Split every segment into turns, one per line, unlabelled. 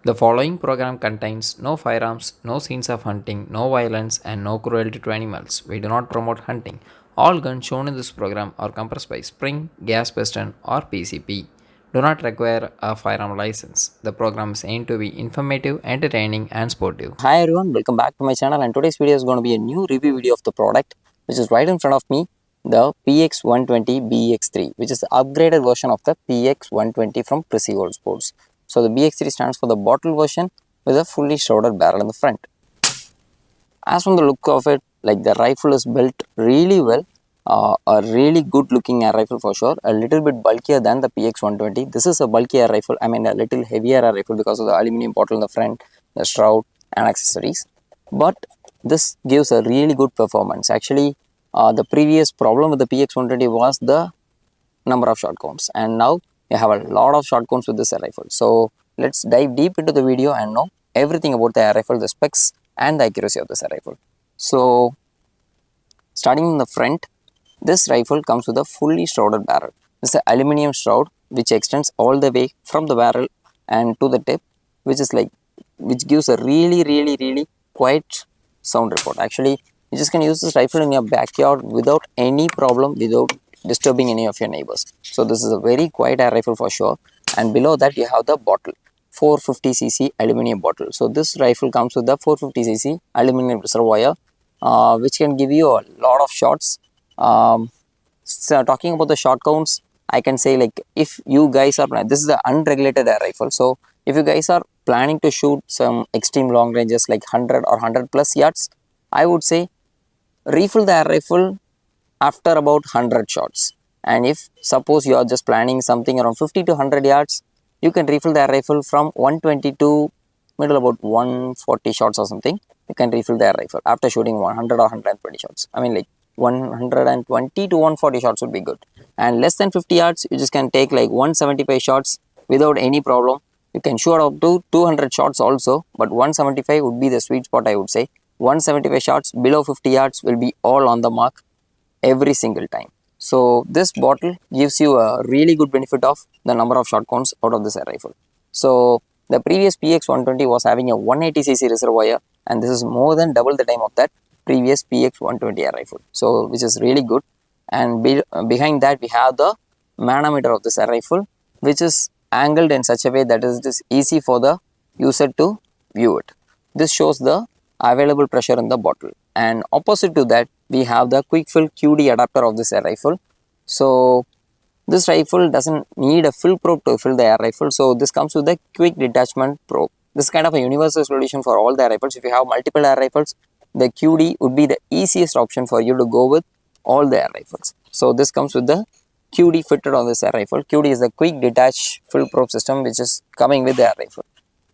The following program contains no firearms, no scenes of hunting, no violence, and no cruelty to animals. We do not promote hunting. All guns shown in this program are compressed by spring, gas piston, or PCP. Do not require a firearm license. The program is aimed to be informative, entertaining, and sportive.
Hi everyone, welcome back to my channel, and today's video is going to be a new review video of the product which is right in front of me, the PX120 BX3, which is the upgraded version of the PX120 from precihole Sports. So the BX3 stands for the bottle version with a fully shrouded barrel in the front. As from the look of it, like the rifle is built really well, a really good looking air rifle for sure, a little bit bulkier than the PX120. This is a bulky air rifle, I mean a little heavier air rifle because of the aluminum bottle in the front, the shroud and accessories. But this gives a really good performance. Actually, the previous problem with the PX120 was the number of shot counts, and now you have a lot of shot counts with this air rifle. So let's dive deep into the video and know everything about the air rifle, the specs and the accuracy of this air rifle. So starting in the front, this rifle comes with a fully shrouded barrel. This is an aluminum shroud which extends all the way from the barrel and to the tip, which gives a really quiet sound report. Actually, you just can use this rifle in your backyard without any problem, without disturbing any of your neighbors. So this is a very quiet air rifle for sure. And below that you have the bottle, 450cc aluminum bottle. So this rifle comes with the 450cc aluminum reservoir, which can give you a lot of shots. So talking about the shot counts, I can say, like, if you guys are this is the unregulated air rifle, so if you guys are planning to shoot some extreme long ranges like 100 or 100 plus yards, I would say refill the air rifle after about 100 shots. And if suppose you are just planning something around 50 to 100 yards, you can refill the air rifle from 120 to middle about 140 shots or something. You can refill the air rifle after shooting 100 or 120 shots. I mean, like 120 to 140 shots would be good. And less than 50 yards, you just can take like 175 shots without any problem. You can shoot up to 200 shots also, but 175 would be the sweet spot, I would say. 175 shots below 50 yards will be all on the mark every single time. So this bottle gives you a really good benefit of the number of shot counts out of this air rifle. So the previous PX120 was having a 180cc reservoir, and this is more than double the time of that previous PX120 air rifle. So which is really good. And behind that we have the manometer of this air rifle, which is angled in such a way that it is easy for the user to view it. This shows the available pressure in the bottle, and opposite to that we have the quick fill QD adapter of this air rifle. So this rifle doesn't need a fill probe to fill the air rifle, so this comes with a quick detachment probe. This is kind of a universal solution for all the air rifles. If you have multiple air rifles, the QD would be the easiest option for you to go with all the air rifles. So this comes with the QD fitted on this air rifle. QD is the quick detach fill probe system which is coming with the air rifle.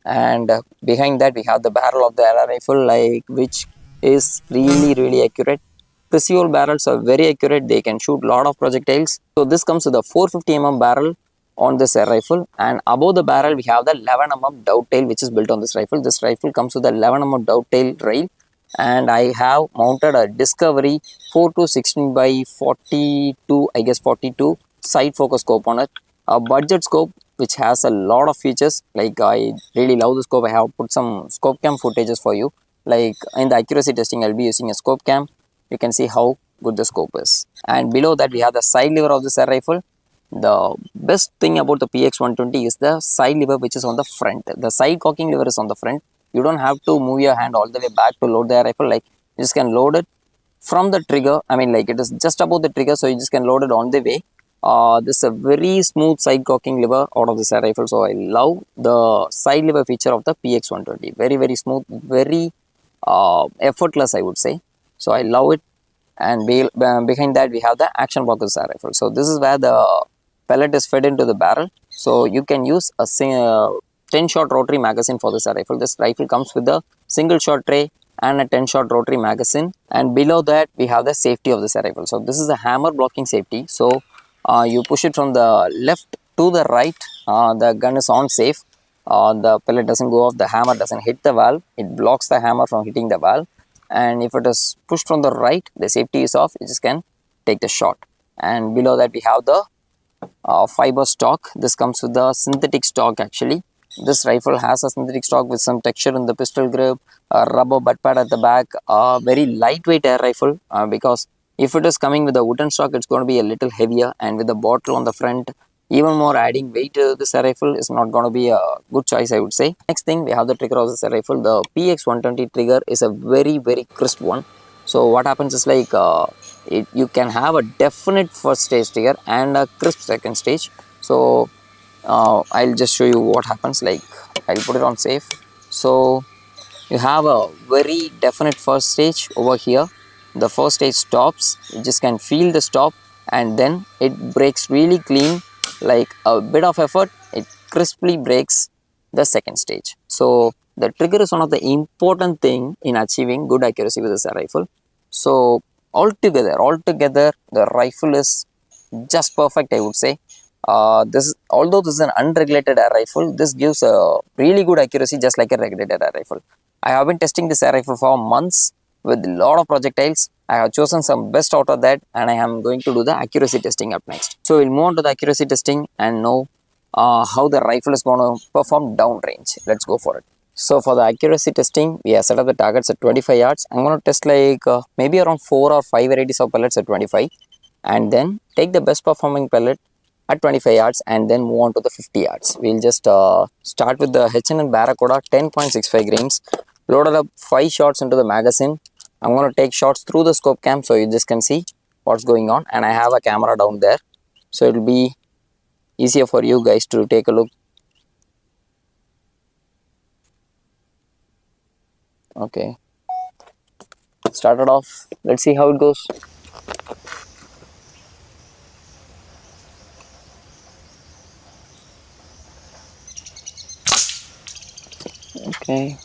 And behind that we have the barrel of the air rifle, like, which is really accurate. Precihole barrels are very accurate, they can shoot lot of projectiles. So this comes with a 450mm barrel on this air rifle, and above the barrel we have the 11mm dovetail which is built on this rifle. This rifle comes with a 11mm dovetail rail, and I have mounted a Discovery 4 to 16 by 42, I guess 42 side focus scope on it. A budget scope which has a lot of features. Like, I really love the scope. I have put some scope cam footages for you. Like in the accuracy testing, I'll be using a scope cam. You can see how good the scope is. And below that we have the side lever of this air rifle. The best thing about the PX120 is the side lever which is on the front. The side cocking lever is on the front. You don't have to move your hand all the way back to load the air rifle. Like, you just can load it from the trigger. I mean, like, it is just above the trigger, so you just can load it on the way. This is a very smooth side cocking lever out of this air rifle. So I love the side lever feature of the PX120. Very smooth, very effortless, I would say. So I love it. And behind that we have the action block of this air rifle. So this is where the pellet is fed into the barrel. So you can use a 10-shot rotary magazine for this air rifle. This rifle comes with a single shot tray and a 10-shot rotary magazine. And below that we have the safety of this air rifle. So this is a hammer blocking safety. So you push it from the left to the right, the gun is on safe. The pellet doesn't go off, the hammer doesn't hit the valve, it blocks the hammer from hitting the valve. And if it is pushed from the right, the safety is off, you just can take the shot. And below that we have the fiber stock. This comes with the synthetic stock actually. This rifle has a synthetic stock with some texture in the pistol grip, a rubber butt pad at the back, a very lightweight air rifle because if it is coming with a wooden stock, it's going to be a little heavier, and with the bottle on the front, even more adding weight to this air rifle is not going to be a good choice, I would say. Next thing, we have the trigger of this air rifle. The PX120 trigger is a very crisp one. So what happens is like you can have a definite first stage trigger and a crisp second stage. So I'll just show you what happens. Like, I'll put it on safe. So you have a very definite first stage over here. The first stage stops, you just can feel the stop, and then it breaks really clean. Like a bit of effort, it crisply breaks the second stage. So the trigger is one of the important thing in achieving good accuracy with this rifle. So altogether the rifle is just perfect, I would say. Although this is an unregulated air rifle, this gives a really good accuracy just like a regulated air rifle. I have been testing this air rifle for months with a lot of projectiles. I have chosen some best out of that, and I am going to do the accuracy testing up next. So we'll move on to the accuracy testing and know how the rifle is going to perform downrange. Let's go for it. So for the accuracy testing, we have set up the targets at 25 yards. I'm going to test like maybe around 4 or 5 varieties of pellets at 25, and then take the best performing pellet at 25 yards and then move on to the 50 yards. We'll just start with the H&N Barracuda 10.65 grains. Loaded up 5 shots into the magazine. I'm going to take shots through the scope cam so you just can see what's going on, and I have a camera down there, so it will be easier for you guys to take a look. Okay, started off. Let's see how it goes. Okay.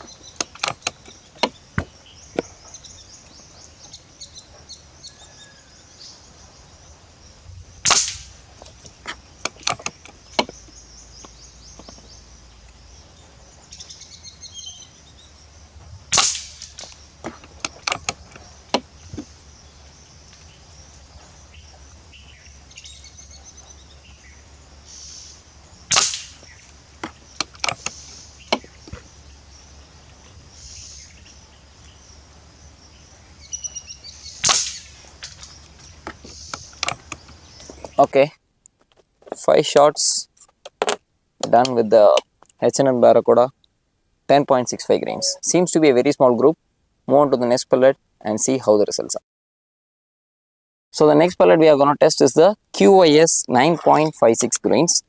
Okay, 5 shots done with the H&N Barracuda 10.65 grains. Seems to be a very small group. Move on to the next pellet and see how the results are. So the next pellet we are going to test is the QYS 9.56 grains.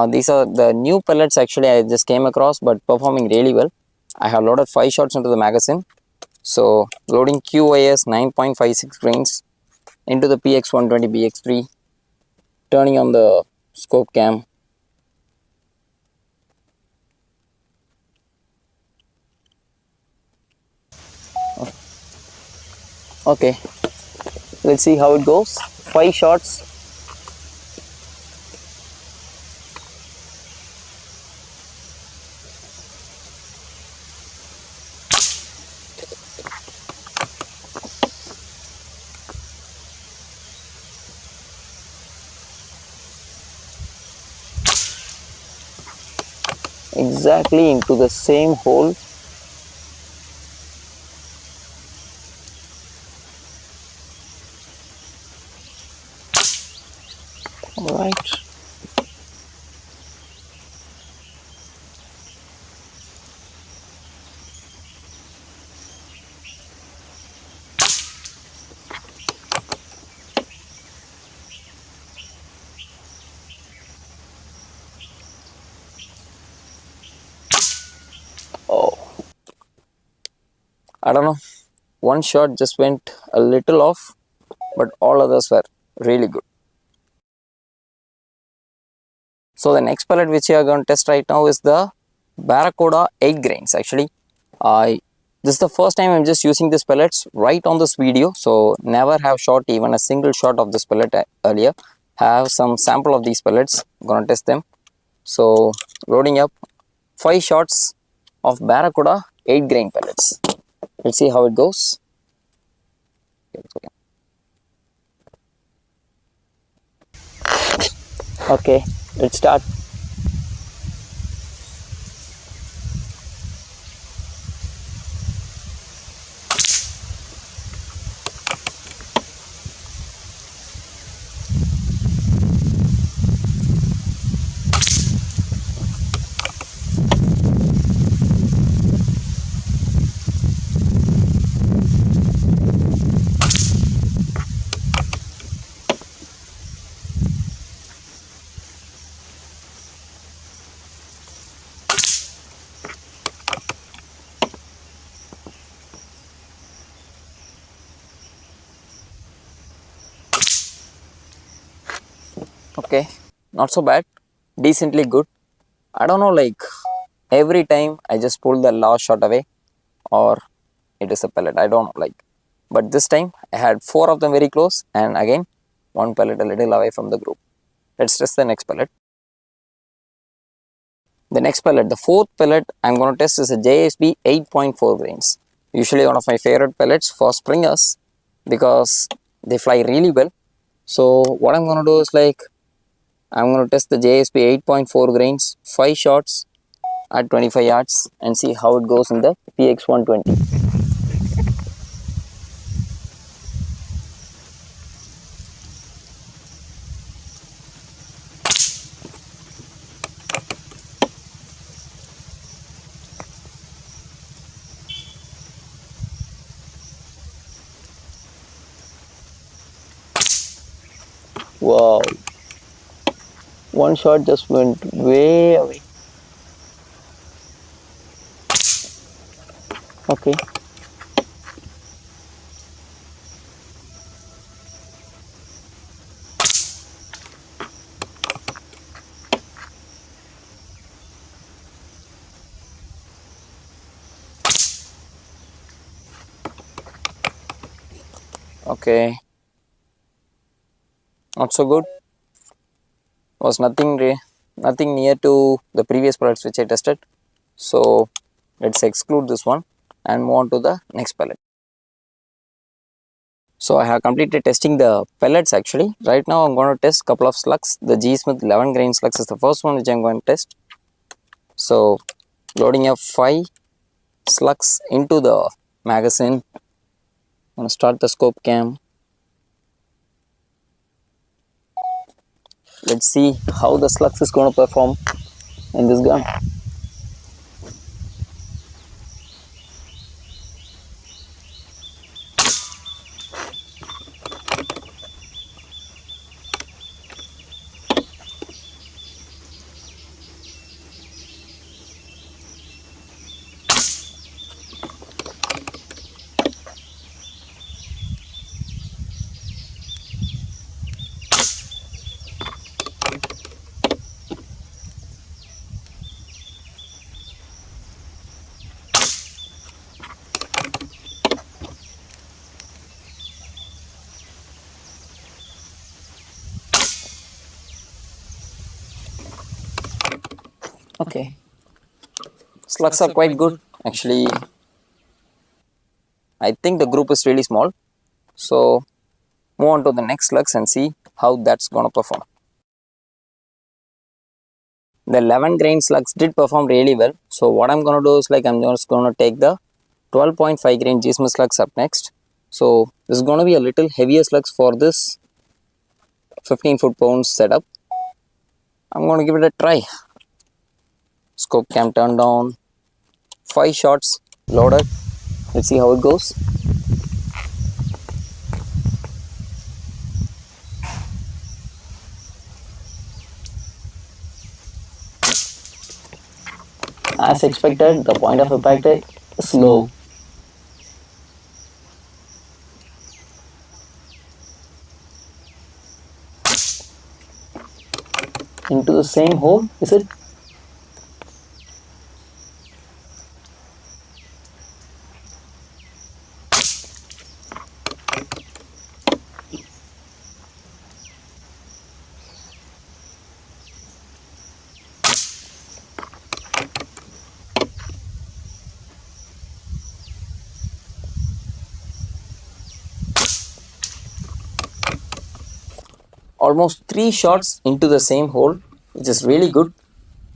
These are the new pellets actually I just came across, but performing really well. I have loaded 5 shots into the magazine. So loading QYS 9.56 grains into the PX120 BX3, turning on the scope cam. Okay, let's see how it goes. 5 shots. Exactly into the same hole. All right. Oh, I don't know. One shot just went a little off, but all others were really good. So the next pellet which we are going to test right now is the Barracuda 8 grains. Actually, this is the first time I'm just using these pellets right on this video. So never have shot even a single shot of this pellet earlier. Have some sample of these pellets. I'm going to test them. So loading up 5 shots of Barracuda 8 grain pellets. Let's see how it goes. Okay, let's start. Okay, not so bad, decently good. I don't know, like every time I just pull the last shot away or it is a pellet. I don't know, like, but this time I had four of them very close and again one pellet a little away from the group. Let's test the next pellet. The next pellet, the fourth pellet I'm going to test is a JSB 8.4 grains. Usually one of my favorite pellets for springers because they fly really well. So what I'm going to do is like I'm going to test the JSP 8.4 grains, 5 shots at 25 yards and see how it goes in the PX120. Wow, one shot just went way away. Okay, okay, not so good. Was nothing near to the previous pellets which I tested. So let's exclude this one and move on to the next pellet. So I have completed testing the pellets actually. Right now I'm going to test couple of slugs. The G Smith 11 grain slugs is the first one which I'm going to test. So loading up 5 slugs into the magazine. I'm going to start the scope cam. Let's see how the slugs is going to perform in this gun. Okay, slugs are quite good actually. I think the group is really small. So move on to the next slugs and see how that's going to perform. The 11 grain slugs did perform really well. So what I'm going to do is like I'm just going to take the 12.5 grain G Smith slugs up next. So this is going to be a little heavier slugs for this 15 foot-pound setup. I'm going to give it a try. Scope cam turned down. 5 shots loaded. Let's see how it goes. As expected, the point of impact is low. Into the same hole, is it? Almost 3 shots into the same hole, which is really good.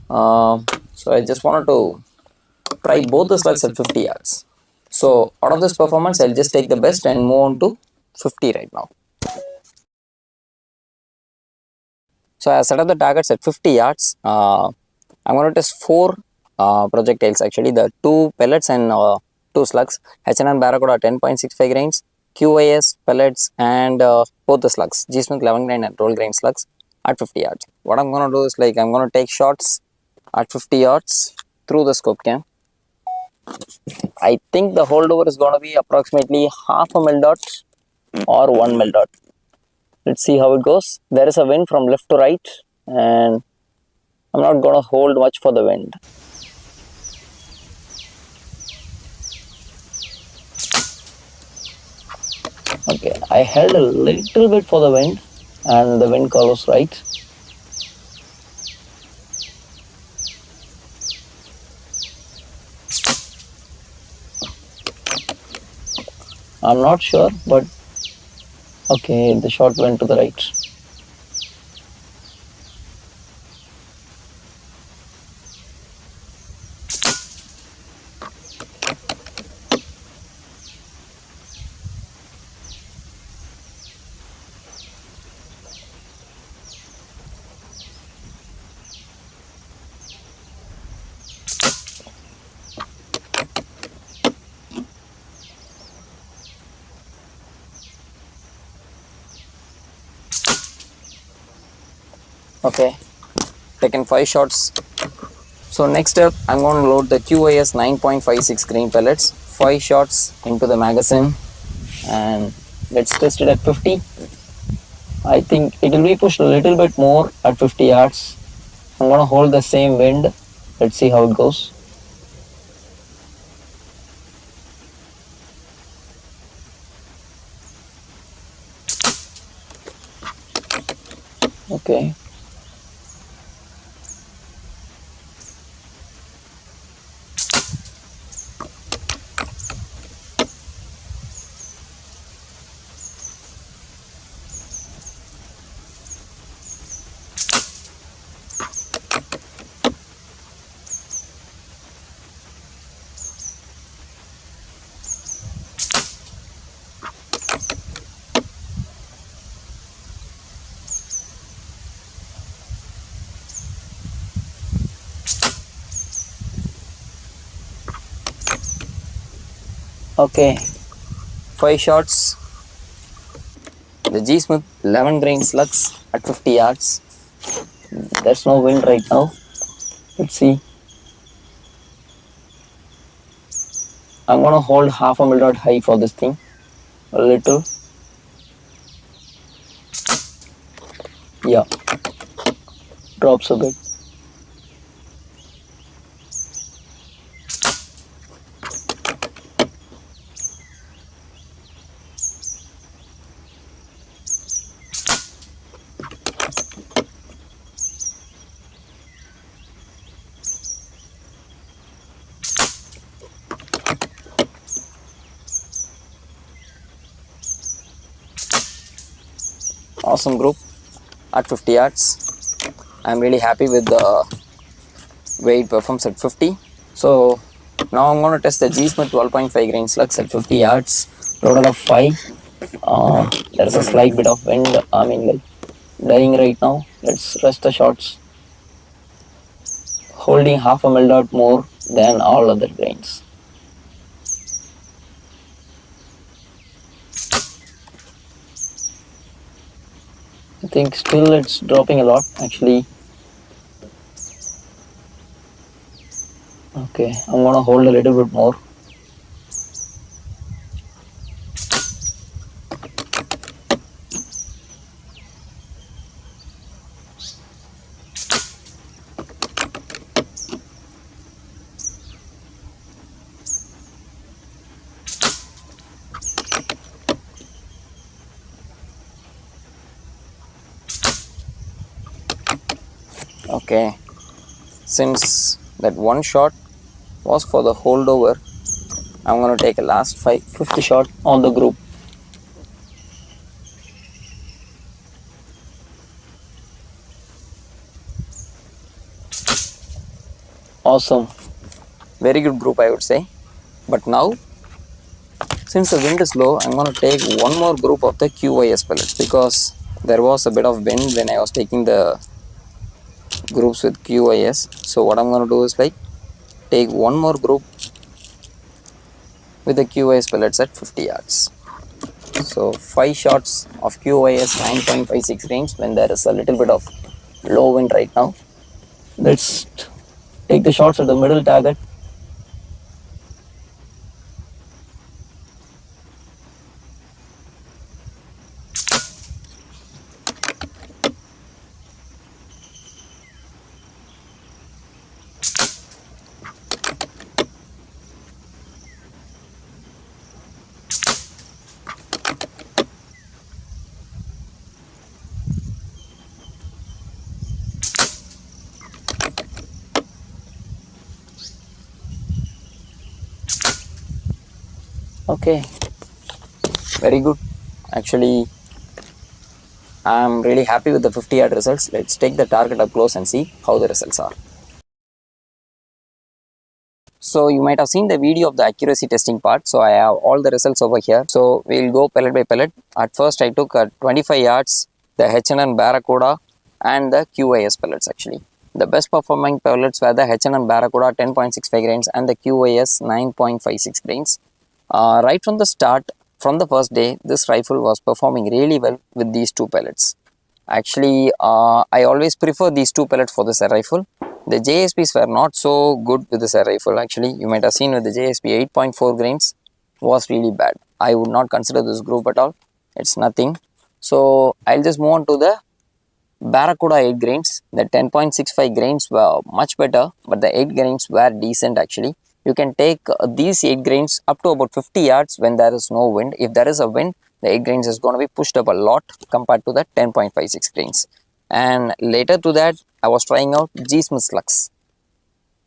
So I just wanted to try both the slugs at 50 yards. So out of this performance, I'll just take the best and move on to 50 right now. So I set up the targets at 50 yards. I'm going to test 4 projectiles actually, the 2 pellets and 2 slugs. H&N Barracuda 10.65 grains, QIS pellets and both the slugs, G Smith 11 grain and 12 grain slugs at 50 yards. What I'm going to do is like I'm going to take shots at 50 yards through the scope cam. I think the holdover is going to be approximately half a mil dot or 1 mil dot. Let's see how it goes. There is a wind from left to right, and I'm not gonna hold much for the wind. Okay, I held a little bit for the wind, and the wind call was right. I'm not sure, but okay, the shot went to the right. Okay, taken 5 shots. So next up, I'm going to load the QIS 9.56 green pellets, 5 shots into the magazine, and let's test it at 50. I think it will be pushed a little bit more at 50 yards. I'm going to hold the same wind. Let's see how it goes. Okay. Okay, 5 shots. The G Smith 11 grain slugs at 50 yards. There's no wind right now. Let's see. I'm gonna hold half a mil high for this thing. A little. Yeah, drops a bit. Awesome group at 50 yards. I'm really happy with the way it performs at 50. So now I'm going to test the G Smith 12.5 grain slugs at 50 yards. Loaded of 5. There's a slight bit of wind. I mean, like dying right now. Let's rest the shots. Holding half a mil more than all other grains. I think still it's dropping a lot actually. Okay, I'm gonna hold a little bit more. Okay, since that one shot was for the holdover, I'm gonna take a last 50 shot on the group. Awesome, very good group I would say. But now, since the wind is low, I'm gonna take one more group of the QIS pellets because there was a bit of wind when I was taking the groups with QIS. So what I'm gonna do is like take one more group with the QIS pellets at 50 yards. So 5 shots of QIS 9.56 range when there is a little bit of low wind right now. Let's take the shots at the middle target. Okay, very good. Actually, I'm really happy with the 50-yard results. Let's take the target up close and see how the results are. So you might have seen the video of the accuracy testing part. So I have all the results over here. So we'll go pellet by pellet. At first I took 25 yards, the H&N Barracuda and the QIS pellets actually. The best performing pellets were the H&N Barracuda 10.65 grains and the QIS 9.56 grains. Right from the start, from the first day, this rifle was performing really well with these two pellets. Actually, I always prefer these two pellets for this air rifle. The JSPs were not so good with this air rifle. Actually, you might have seen with the JSP 8.4 grains was really bad. I would not consider this group at all. It's nothing. So I'll just move on to the Barracuda 8 grains. The 10.65 grains were much better, but the 8 grains were decent actually. You can take these 8 grains up to about 50 yards when there is no wind. If there is a wind, the 8 grains is going to be pushed up a lot compared to the 10.56 grains. And later to that, I was trying out G Smith slugs.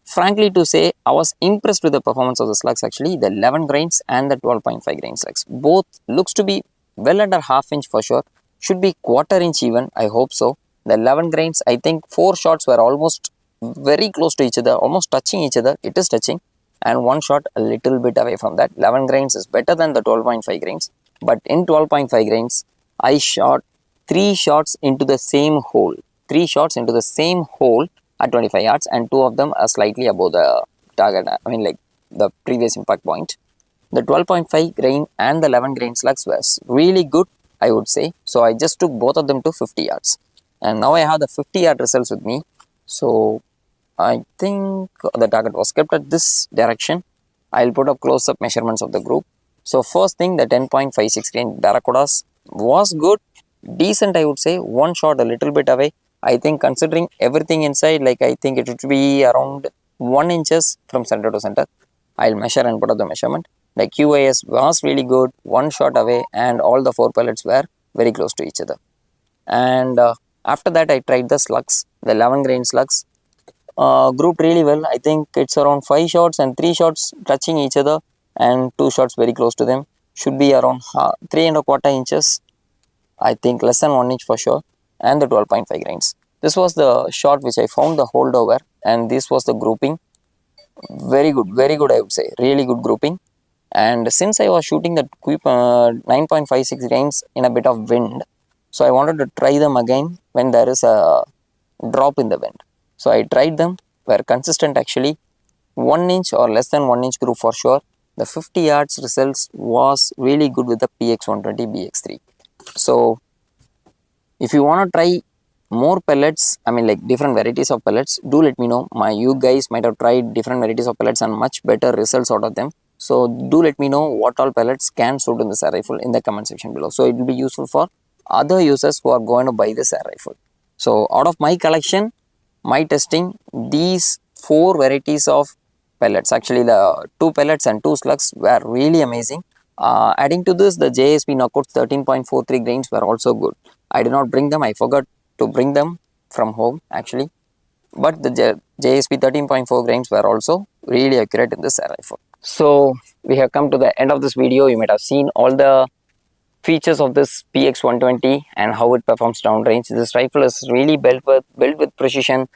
Frankly to say, I was impressed with the performance of the slugs actually, the 11 grains and the 12.5 grain slugs. Both looks to be well under half inch for sure. Should be quarter inch even, I hope so. The 11 grains, I think 4 shots were almost very close to each other, almost touching each other. It is touching. And 1 shot a little bit away from that. 11 grains is better than the 12.5 grains. But in 12.5 grains, I shot 3 shots into the same hole. 3 shots into the same hole at 25 yards and 2 of them are slightly above the target, I mean like the previous impact point. The 12.5 grain and the 11 grain slugs was really good, I would say. So I just took both of them to 50 yards. And now I have the 50-yard results with me. So I think the target was kept at this direction. I'll put up close-up measurements of the group. So first thing, the 10.56 grain Barracudas was good, decent I would say. 1 shot a little bit away. I think considering everything inside, like I think it would be around 1 inches from center to center. I'll measure and put up the measurement. The QIS was really good, 1 shot away, and all the 4 pellets were very close to each other. And after that, I tried the slugs, the 11 grain slugs. Grouped really well. I think it's around 5 shots and 3 shots touching each other and 2 shots very close to them. Should be around 3.25 inches. I think less than 1 inch for sure. And the 12.5 grains. This was the shot which I found the holdover, and this was the grouping. Very good I would say. Really good grouping. And since I was shooting the 9.56 grains in a bit of wind, so I wanted to try them again when there is a drop in the wind. So I tried them, were consistent actually, 1 inch or less than 1 inch group for sure. The 50 yards results was really good with the PX120 BX3. So if you want to try more pellets, I mean like different varieties of pellets, do let me know. You guys might have tried different varieties of pellets and much better results out of them. So do let me know what all pellets can suit in this air rifle in the comment section below. So it will be useful for other users who are going to buy this air rifle. So out of my collection, my testing, these 4 varieties of pellets, actually the 2 pellets and 2 slugs were really amazing. Adding to this, the JSP knockouts 13.43 grains were also good. I did not bring them, I forgot to bring them from home actually. But the JSP 13.4 grains were also really accurate in this air rifle. So we have come to the end of this video. You might have seen all the features of this PX120 and how it performs downrange. This rifle is really built with precision,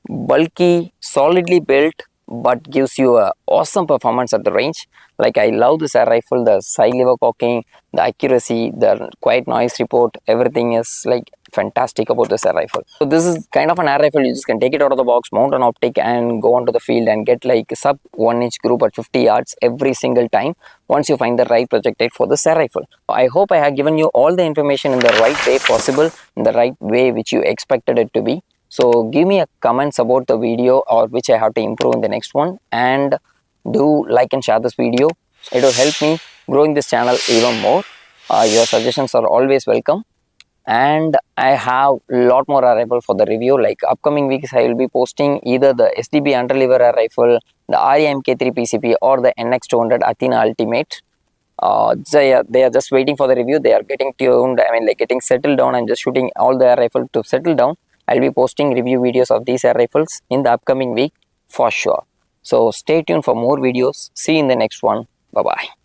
bulky, solidly built, but gives you a awesome performance at the range. Like I love this air rifle, the side lever cocking, the accuracy, the quiet noise report, everything is like fantastic about this air rifle. So this is kind of an air rifle, you just can take it out of the box, mount an optic and go onto the field and get like sub 1 inch group at 50 yards every single time once you find the right projectile for this air rifle. I hope I have given you all the information in the right way possible, in the right way which you expected it to be. So give me a comments about the video or which I have to improve in the next one, and do like and share this video. It will help me growing this channel even more. Your suggestions are always welcome. And I have a lot more air rifle for the review. Like upcoming weeks I will be posting either the SDB underlever air rifle, the REMK3 PCP or the NX200 Athena Ultimate. They are just waiting for the review. They are getting tuned, I mean like getting settled down. I'm just shooting all the air rifle to settle down. I'll be posting review videos of these air rifles in the upcoming week for sure. So stay tuned for more videos. See you in the next one. Bye bye.